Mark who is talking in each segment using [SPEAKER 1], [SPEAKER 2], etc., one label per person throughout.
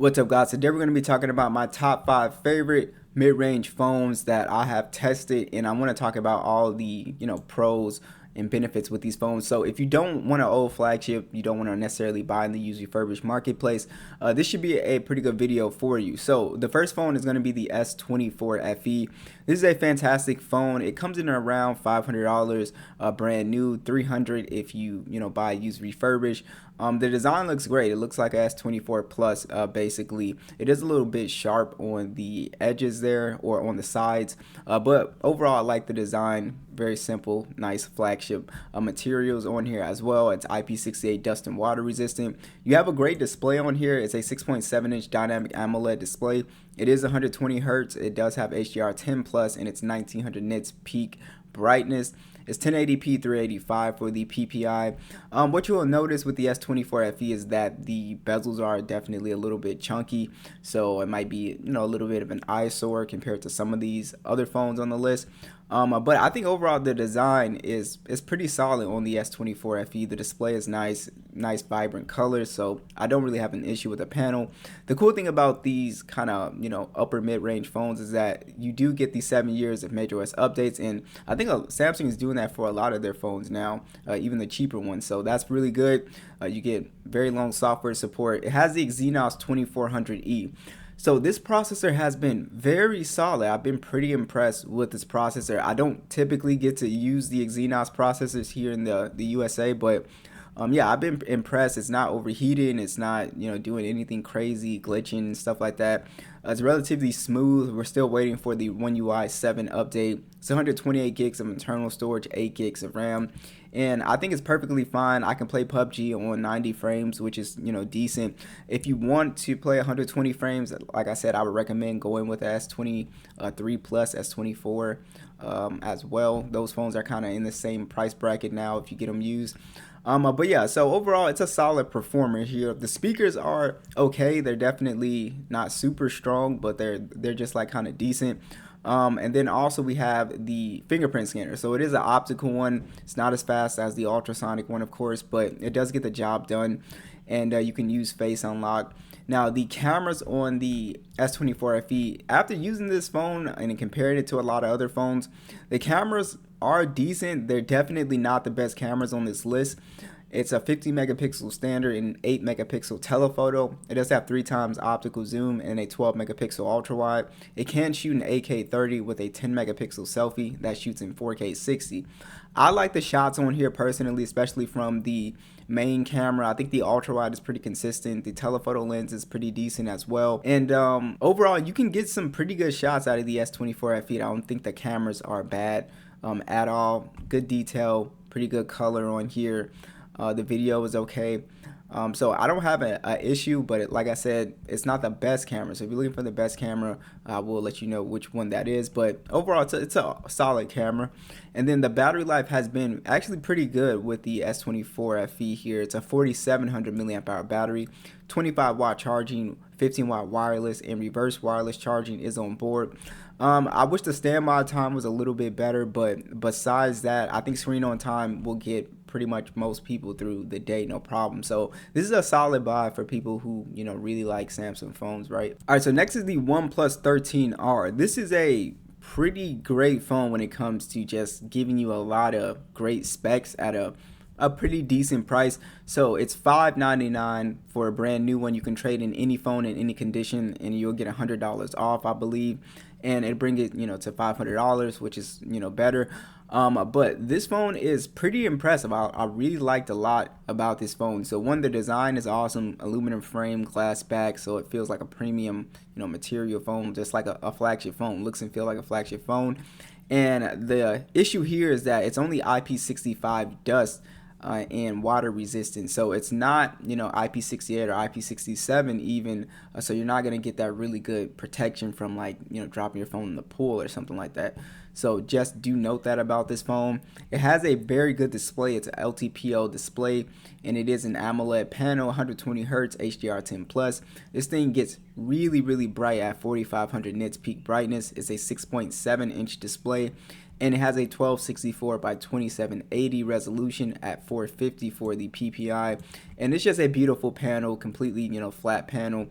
[SPEAKER 1] What's up, guys? Today we're going to be talking about my top 5 favorite mid-range phones that I have tested, and I want to talk about all the pros and benefits with these phones. So if you don't want an old flagship, you don't want to necessarily buy in the used refurbished marketplace, this should be a pretty good video for you. So the first phone is going to be the S24 FE. This is a fantastic phone. It comes in around $500, brand new, $300 if you buy used refurbished. The design looks great. It looks like a S24 Plus, basically. It is a little bit sharp on the edges there or on the sides, but overall I like the design. Very simple, nice flagship materials on here as well. It's IP68 dust and water resistant. You have a great display on here. It's a 6.7-inch dynamic AMOLED display. It is 120 hertz. It does have HDR10 plus, and it's 1900 nits peak brightness. It's 1080p 385 for the PPI. What you will notice with the S24 FE is that the bezels are definitely a little bit chunky, so it might be a little bit of an eyesore compared to some of these other phones on the list. But I think overall the design is pretty solid on the S24 FE. The display is nice vibrant colors, so I don't really have an issue with the panel. The cool thing about these kind of upper mid-range phones is that you do get these 7 years of macOS updates, and I think Samsung is doing that for a lot of their phones now, even the cheaper ones. So that's really good. You get very long software support. It has the Exynos 2400E. So this processor has been very solid. I've been pretty impressed with this processor. I don't typically get to use the Exynos processors here in the USA, but yeah, I've been impressed. It's not overheating. It's not doing anything crazy, glitching and stuff like that. It's relatively smooth. We're still waiting for the One UI 7 update. It's 128 gigs of internal storage, 8 gigs of RAM, and I think it's perfectly fine. I can play PUBG on 90 frames, which is decent. If you want to play 120 frames, like I said, I would recommend going with the S23 Plus, S24 as well. Those phones are kind of in the same price bracket now if you get them used. But yeah, so overall it's a solid performer here. The speakers are okay. They're definitely not super strong, but they're just like kind of decent. And then also we have the fingerprint scanner. So it is an optical one. It's not as fast as the ultrasonic one, of course, but it does get the job done. And you can use face unlock. Now the cameras on the S24 FE, after using this phone and comparing it to a lot of other phones, the cameras are decent. They're definitely not the best cameras on this list. It's a 50 megapixel standard and 8 megapixel telephoto. It does have 3 times optical zoom and a 12 megapixel ultra wide. It can shoot in 8K 30 with a 10 megapixel selfie that shoots in 4K 60. I like the shots on here personally, especially from the main camera. I think the ultra wide is pretty consistent. The telephoto lens is pretty decent as well. And overall, you can get some pretty good shots out of the S24 FE. I don't think the cameras are bad at all. Good detail, pretty good color on here. The video is okay. So I don't have an issue, but like I said, it's not the best camera. So if you're looking for the best camera, I will let you know which one that is. But overall, it's a solid camera. And then the battery life has been actually pretty good with the S24 FE here. It's a 4700 milliamp hour battery, 25 watt charging, 15 watt wireless, and reverse wireless charging is on board. I wish the standby time was a little bit better, but besides that, I think screen on time will get pretty much most people through the day, no problem. So this is a solid buy for people who really like Samsung phones, right? All right, so next is the OnePlus 13R. This is a pretty great phone when it comes to just giving you a lot of great specs at a pretty decent price. So it's $599 for a brand new one. You can trade in any phone in any condition and you'll get $100 off, I believe, and it brings it to $500, which is better. But this phone is pretty impressive. I really liked a lot about this phone. So one, the design is awesome, aluminum frame, glass back, so it feels like a premium material phone, just like a flagship phone. Looks and feel like a flagship phone. And the issue here is that it's only IP65 dust and water resistant, so it's not IP68 or IP67 even, so you're not going to get that really good protection from like dropping your phone in the pool or something like that. So just do note that about this phone. It has a very good display. It's an LTPO display, and it is an AMOLED panel, 120 hertz, HDR10 plus. This thing gets really bright at 4500 nits peak brightness. It's a 6.7 inch display, and it has a 1264 by 2780 resolution at 450 for the PPI, and it's just a beautiful panel, completely flat panel.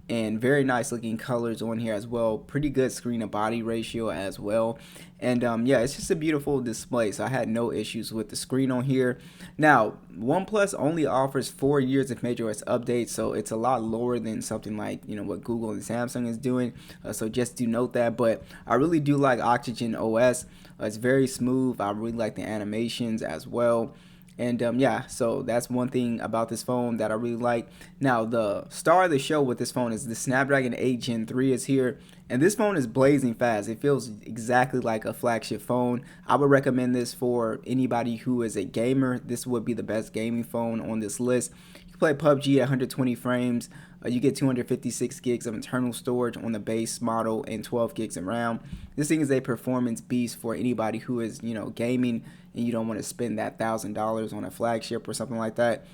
[SPEAKER 1] and very nice looking colors on here as well. Pretty good screen to body ratio as well. And yeah, it's just a beautiful display, so I had no issues with the screen on here. Now, OnePlus only offers 4 years of majorOS updates, so it's a lot lower than something like, you know, what Google and Samsung is doing. So just do note that. But I really do like Oxygen OS. It's very smooth. I really like the animations as well. And yeah, so that's one thing about this phone that I really like. Now, the star of the show with this phone is the Snapdragon 8 Gen 3 is here. And this phone is blazing fast. It feels exactly like a flagship phone. I would recommend this for anybody who is a gamer. This would be the best gaming phone on this list. You can play PUBG at 120 frames. You get 256 gigs of internal storage on the base model and 12 gigs of RAM. This thing is a performance beast for anybody who is, you know, gaming and you don't want to spend that $1,000 on a flagship or something like that.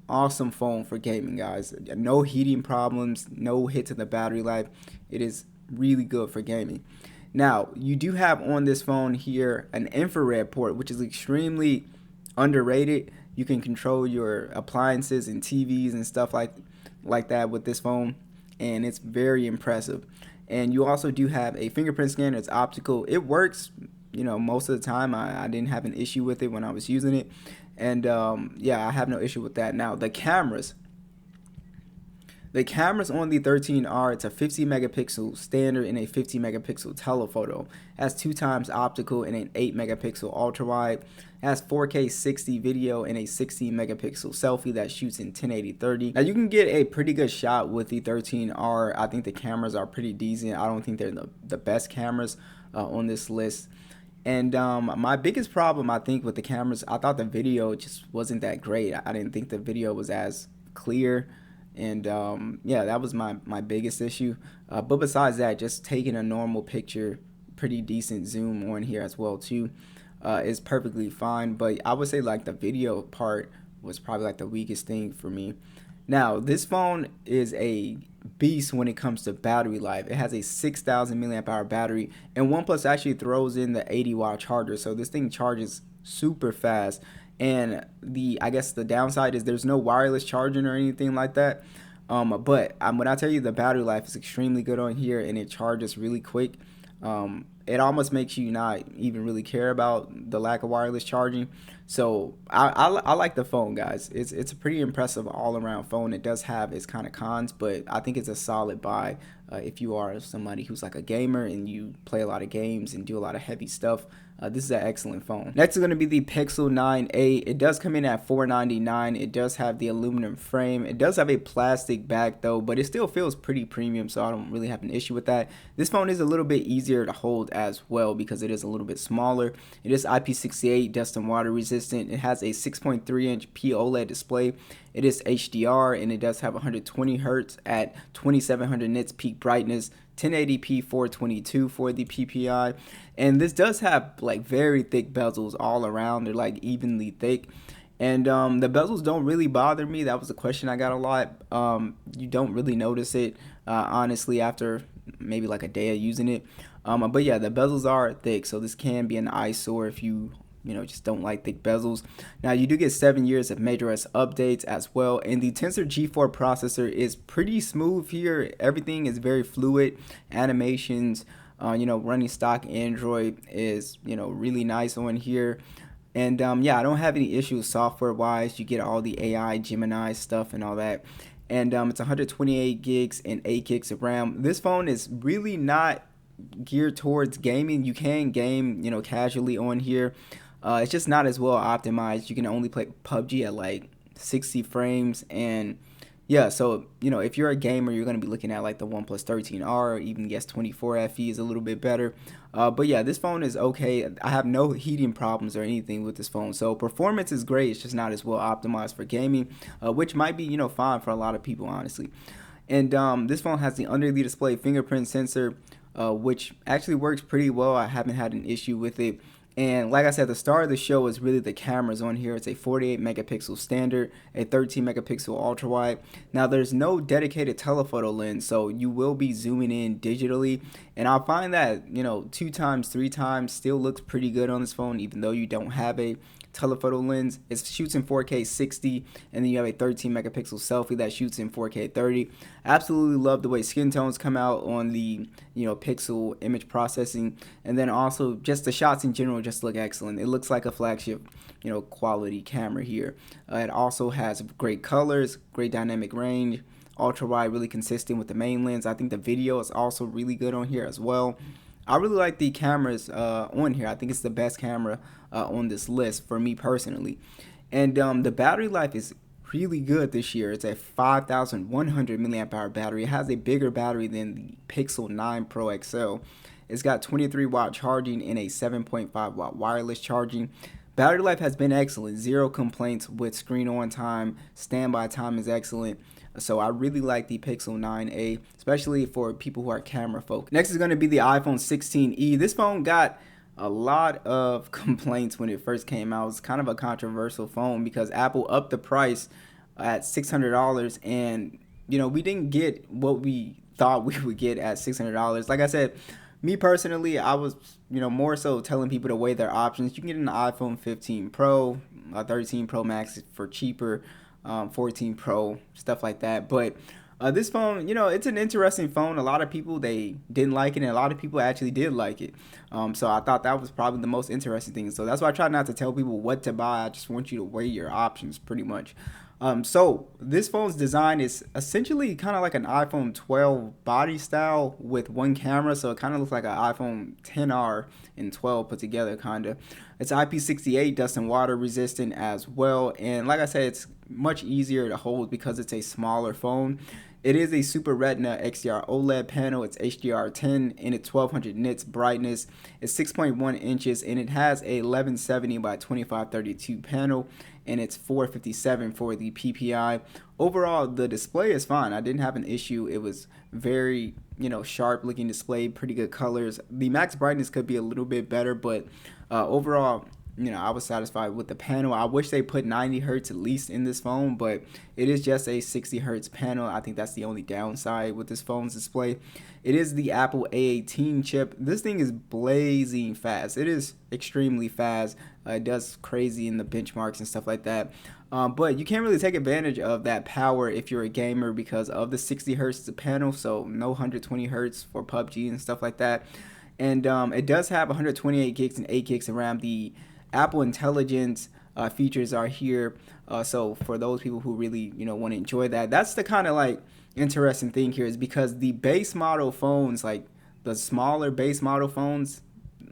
[SPEAKER 1] Awesome phone for gaming, guys. No heating problems, no hit to the battery life. It is really good for gaming. Now, you do have on this phone here an infrared port, which is extremely underrated. You can control your appliances and TVs and stuff like that with this phone, and it's very impressive. And you also do have a fingerprint scanner. It's optical. It works, you know, most of the time. I didn't have an issue with it when I was using it, and yeah, I have no issue with that. Now, the cameras on the 13R, it's a 50 megapixel standard and a 50 megapixel telephoto. It has 2 times optical and an 8 megapixel ultra wide. It has 4K 60 video and a 16 megapixel selfie that shoots in 1080-30. Now, you can get a pretty good shot with the 13R. I think the cameras are pretty decent. I don't think they're the best cameras on this list. And my biggest problem, I think, with the cameras, I thought the video just wasn't that great. I didn't think the video was as clear. And yeah, that was my biggest issue. But besides that, just taking a normal picture, pretty decent zoom on here as well too, is perfectly fine. But I would say like the video part was probably like the weakest thing for me. Now, this phone is a beast when it comes to battery life. It has a 6,000 milliamp hour battery, and OnePlus actually throws in the 80-watt charger, so this thing charges super fast. And I guess the downside is there's no wireless charging or anything like that. But when I tell you the battery life is extremely good on here and it charges really quick, it almost makes you not even really care about the lack of wireless charging. So I like the phone, guys. It's a pretty impressive all-around phone. It does have its kind of cons, but I think it's a solid buy if you are somebody who's like a gamer and you play a lot of games and do a lot of heavy stuff. This is an excellent phone. Next is going to be the Pixel 9a. It does come in at $499. It does have the aluminum frame. It does have a plastic back though, but it still feels pretty premium, so I don't really have an issue with that. This phone is a little bit easier to hold as well because it is a little bit smaller. It is IP68, dust and water resistant. It has a 6.3-inch POLED display. It is HDR, and it does have 120 Hz at 2700 nits peak brightness, 1080p 422 for the PPI. And this does have like very thick bezels all around. They're like evenly thick. And the bezels don't really bother me. That was a question I got a lot. You don't really notice it, honestly, after maybe like a day of using it. But yeah, the bezels are thick, so this can be an eyesore if you just don't like thick bezels. Now, you do get 7 years of majorOS updates as well, and the Tensor G4 processor is pretty smooth here. Everything is very fluid. Animations, running stock Android is, really nice on here. And yeah, I don't have any issues software-wise. You get all the AI, Gemini stuff and all that. And it's 128 gigs and 8 gigs of RAM. This phone is really not geared towards gaming. You can game, casually on here. It's just not as well optimized. You can only play PUBG at like 60 frames, and yeah, so if you're a gamer, you're going to be looking at like the OnePlus 13R, or even the S24 FE is a little bit better. But yeah, this phone is okay. I have no heating problems or anything with this phone, so performance is great. It's just not as well optimized for gaming, which might be fine for a lot of people, honestly. And this phone has the under the display fingerprint sensor, which actually works pretty well. I haven't had an issue with it. And like I said, the star of the show is really the cameras on here. It's a 48 megapixel standard, a 13 megapixel ultra wide. Now, there's no dedicated telephoto lens, so you will be zooming in digitally. And I find that 2 times, 3 times still looks pretty good on this phone, even though you don't have a telephoto lens. It shoots in 4K 60, and then you have a 13 megapixel selfie that shoots in 4K 30. Absolutely love the way skin tones come out on the pixel image processing, and then also just the shots in general just look excellent. It looks like a flagship quality camera here. It also has great colors, great dynamic range, ultra wide, really consistent with the main lens. I think the video is also really good on here as well. I really like the cameras on here. I think it's the best camera on this list for me personally. And the battery life is really good this year. It's a 5,100 milliamp hour battery. It has a bigger battery than the Pixel 9 Pro XL. It's got 23 watt charging and a 7.5 watt wireless charging. Battery life has been excellent. Zero complaints with screen on time. Standby time is excellent. So I really like the Pixel 9a, especially for people who are camera focused. Next is going to be the iPhone 16e. This phone got a lot of complaints when it first came out. It's kind of a controversial phone because Apple upped the price at $600, and we didn't get what we thought we would get at $600. Like I said, me personally, I was more so telling people to weigh their options. You can get an iPhone 15 Pro, a 13 Pro Max for cheaper, 14 Pro, stuff like that. But this phone, it's an interesting phone. A lot of people, they didn't like it, and a lot of people actually did like it. So I thought that was probably the most interesting thing. So that's why I try not to tell people what to buy. I just want you to weigh your options pretty much. So this phone's design is essentially kind of like an iPhone 12 body style with one camera. So it kind of looks like an iPhone 10R and 12 put together, kind of. It's IP68, dust and water resistant as well. And like I said, it's much easier to hold because it's a smaller phone. It is a Super Retina XDR OLED panel. It's HDR10 and it's 1200 nits brightness. It's 6.1 inches and it has a 1170 by 2532 panel, and it's 457 for the PPI. Overall, the display is fine. I didn't have an issue. It was very, sharp looking display, pretty good colors. The max brightness could be a little bit better, but overall, I was satisfied with the panel. I wish they put 90 hertz at least in this phone, but it is just a 60 hertz panel. I think that's the only downside with this phone's display. It is the Apple A18 chip. This thing is blazing fast. It is extremely fast. It does crazy in the benchmarks and stuff like that. But you can't really take advantage of that power if you're a gamer because of the 60 hertz panel. So no 120 hertz for PUBG and stuff like that. And it does have 128 gigs and 8 gigs of RAM. The Apple Intelligence features are here, so for those people who really want to enjoy that, that's the kind of like interesting thing here, is because the base model phones, like the smaller base model phones,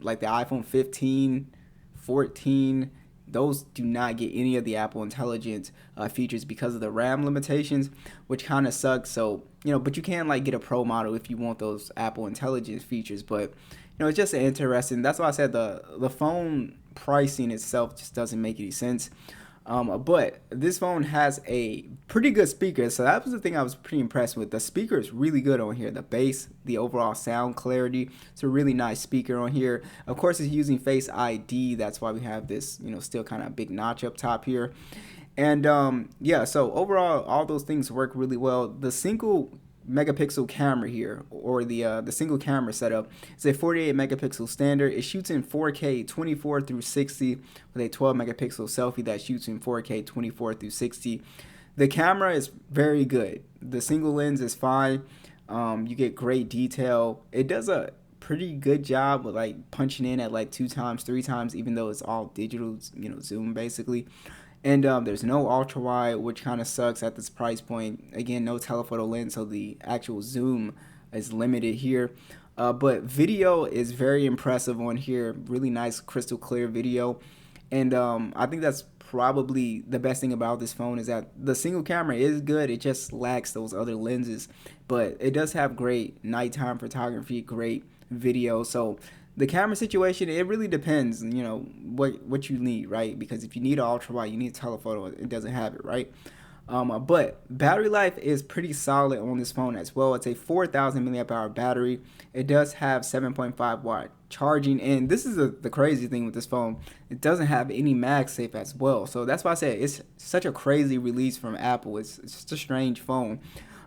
[SPEAKER 1] like the iPhone 15, 14, those do not get any of the Apple Intelligence features because of the RAM limitations, which kind of sucks. So but you can like get a Pro model if you want those Apple Intelligence features, but it's just interesting. That's why I said the phone pricing itself just doesn't make any sense. But this phone has a pretty good speaker, so that was the thing I was pretty impressed with. The speaker is really good on here. The bass, the overall sound clarity, it's a really nice speaker on here. Of course, it's using Face ID. That's why we have this, still kind of big notch up top here. And yeah, so overall, all those things work really well. The single megapixel camera here, or the single camera setup, is a 48 megapixel standard. It shoots in 4K 24 through 60 with a 12 megapixel selfie that shoots in 4K 24 through 60. The camera is very good. The single lens is fine. You get great detail. It does a pretty good job with like punching in at like 2 times, 3 times, even though it's all digital, zoom basically. And there's no ultra wide, which kind of sucks at this price point. Again, no telephoto lens, so the actual zoom is limited here. But video is very impressive on here. Really nice, crystal clear video. And I think that's probably the best thing about this phone, is that the single camera is good. It just lacks those other lenses. But it does have great nighttime photography, great video. So the camera situation, it really depends, what you need, right? Because if you need an ultra wide, you need telephoto. It doesn't have it, right? But battery life is pretty solid on this phone as well. It's a 4,000 milliamp hour battery. It does have 7.5 watt charging, and this is the crazy thing with this phone. It doesn't have any MagSafe as well. So that's why I said it's such a crazy release from Apple. It's just a strange phone.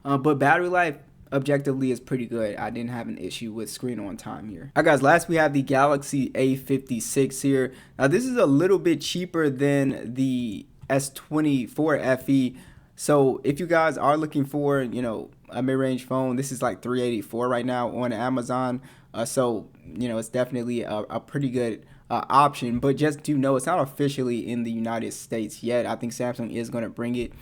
[SPEAKER 1] But battery life, objectively is pretty good. I didn't have an issue with screen on time here. Alright guys, last we have the Galaxy A56 here. Now this is a little bit cheaper than the S24 FE. So if you guys are looking for, you know, a mid-range phone, this is like $384 right now on Amazon. So, you know, it's definitely a pretty good option, but just do know it's not officially in the United States yet. I think Samsung is going to bring it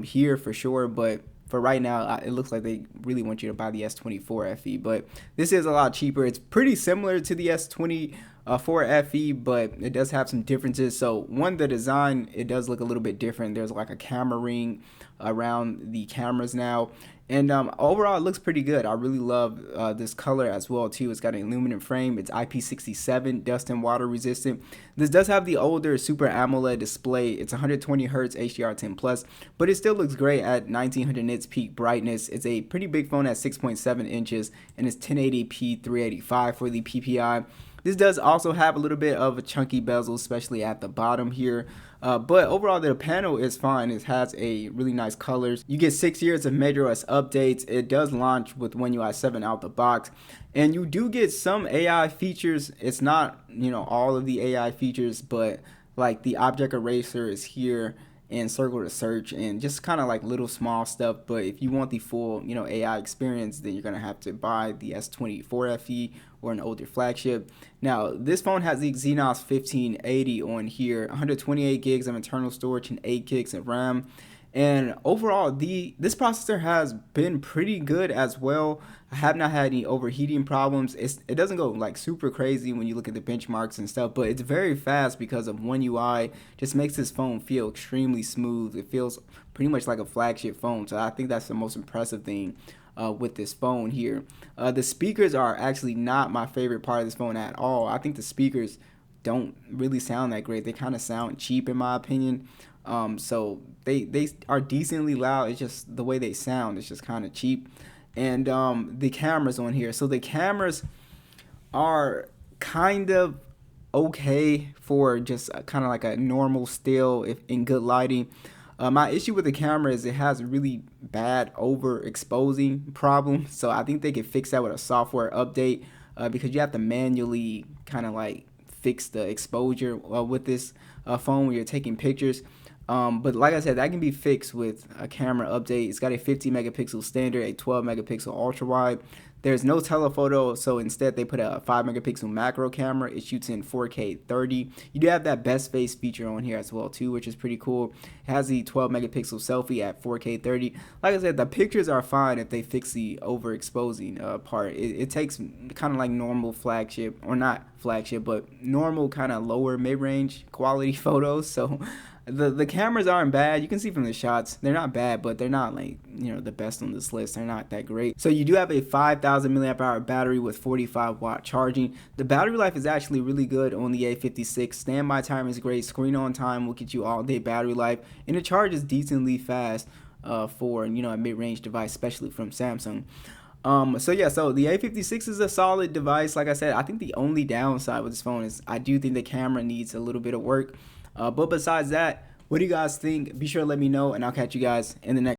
[SPEAKER 1] here for sure, but for right now, it looks like they really want you to buy the S24 FE, but this is a lot cheaper. It's pretty similar to the S24 FE, but it does have some differences. So one, the design, it does look a little bit different. There's like a camera ring around the cameras now, and overall it looks pretty good. I really love this color as well too. It's got an aluminum frame. It's IP67, dust and water resistant. This does have the older Super AMOLED display. It's 120 Hz HDR10 plus, but it still looks great at 1900 nits peak brightness. It's a pretty big phone at 6.7 inches, and it's 1080p 385 for the PPI. This does also have a little bit of a chunky bezel, especially at the bottom here. But overall, the panel is fine. It has a really nice colors. You get 6 years of MageOS updates. It does launch with One UI 7 out the box. And you do get some AI features. It's not, you know, all of the AI features, but like the object eraser is here, and circle to search, and just kind of like little small stuff. But if you want the full, you know, AI experience, then you're gonna have to buy the S24 FE or an older flagship. Now this phone has the Exynos 1580 on here, 128 gigs of internal storage and 8 gigs of RAM. And overall, this processor has been pretty good as well. I have not had any overheating problems. It doesn't go like super crazy when you look at the benchmarks and stuff, but it's very fast because of One UI. Just makes this phone feel extremely smooth. It feels pretty much like a flagship phone. So I think that's the most impressive thing with this phone here. The speakers are actually not my favorite part of this phone at all. I think the speakers don't really sound that great. They kind of sound cheap in my opinion. So they are decently loud. It's just the way they sound. It's just kind of cheap. And the cameras on here. So the cameras are kind of okay for just kind of like a normal still if in good lighting. My issue with the camera is it has a really bad overexposing problem. So I think they could fix that with a software update because you have to manually kind of like fix the exposure with this phone when you're taking pictures. But like I said, that can be fixed with a camera update. It's got a 50 megapixel standard, a 12 megapixel ultra wide. There's no telephoto, so instead they put a 5 megapixel macro camera. It shoots in 4K 30. You do have that best face feature on here as well too, which is pretty cool. It has the 12 megapixel selfie at 4K 30. Like I said, the pictures are fine if they fix the overexposing part. It takes kind of like normal flagship, or not flagship, but normal kind of lower mid-range quality photos. So the cameras aren't bad. You can see from the shots, they're not bad, but they're not like, you know, the best on this list. They're not that great. So you do have a 5,000 milliamp hour battery with 45 watt charging. The battery life is actually really good on the A56. Standby time is great. Screen on time will get you all day battery life, and the charge is decently fast for, you know, a mid-range device, especially from Samsung. So yeah, so the A56 is a solid device. Like I said, I think the only downside with this phone is I do think the camera needs a little bit of work. But besides that, what do you guys think? Be sure to let me know, and I'll catch you guys in the next